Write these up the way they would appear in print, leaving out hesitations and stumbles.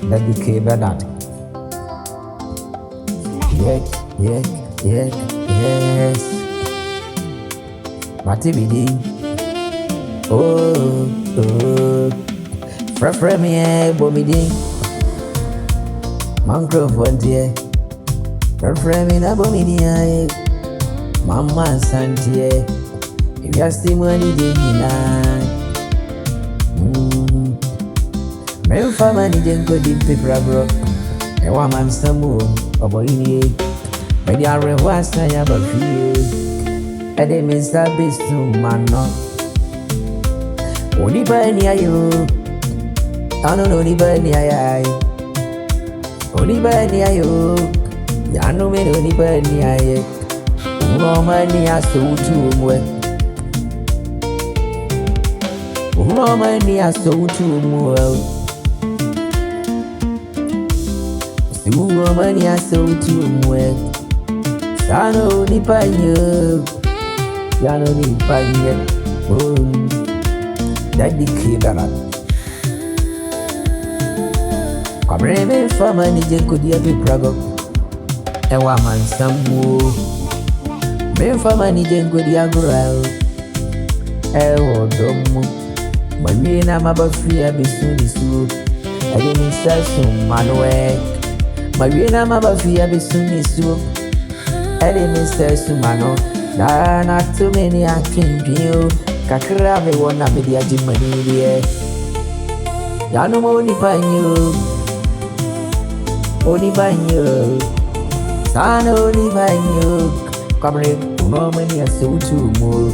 Daddy Bernard. Yeah, yeah, yeah, yes. Mati Bidi. Oh, oh. Frefre me bomidi. Mancro Fontier. Frefre me na bomidi. Mama Santier. If you are still money, my family didn't go deep paper, bro. A woman some more, a boy in the but you are a was I have a few. And they miss that beast to man. Only by near you. I don't know, only by near you. Only by near you. I know me only by near you. No money has to do. No money has to do. No money has to do. Sano ni panye, Yano ni panye. Daddy Bernard. Kabreme fama ni jekodi ya biprago. Ewa man samu. Me fama ni jekodi ya gurao. Ewo domo. Mawie na mabafi ya bisu. Ede ni sasu manwe. Mawie na mabafi ya bisu. Ede ni sasu mano. Na too many atwinpio. Kakra me wona me dia jimani die. Ya no mo ni panyo. Oni banyo. Sana oni banyo. Kamre no many so too more.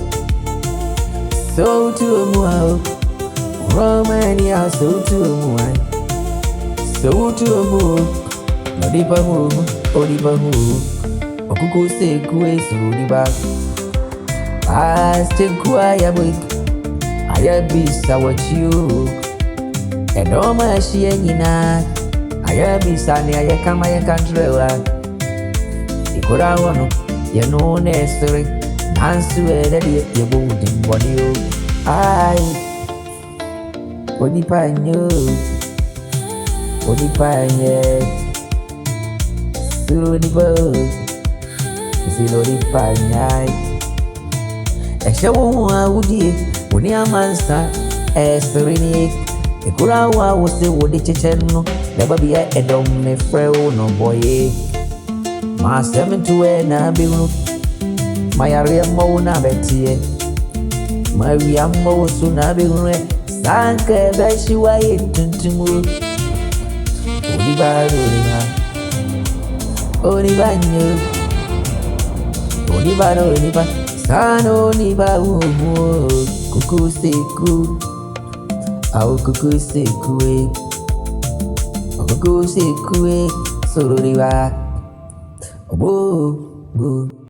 So too more. Romania so too more. So too more. No di pamu, odi pamu. Okuku se kuwe so di ba. Astekwa ya boy. Ayabisa what you. Edoma shi enyina. Ayabisa ni ayakama ya kantrewa. Ikora wono ye no necessary. Nansu ededi ye bodi body. Ai. Odipanyo. Odipanye. Suru di bo. Silo di panyai. Eshawo udi oni amansa esrini ekura wa wose wodi chechenu leba bia edom ne freo no boye ma 7 na biunu mayare mo na betie ma wi mo su na biunu sanke beshi wa yetuntumu odi baro na odi banyo odi baro ni ba Sano ni ba umu kuku seku au kuku seku kuku seku soro ni ba obo bo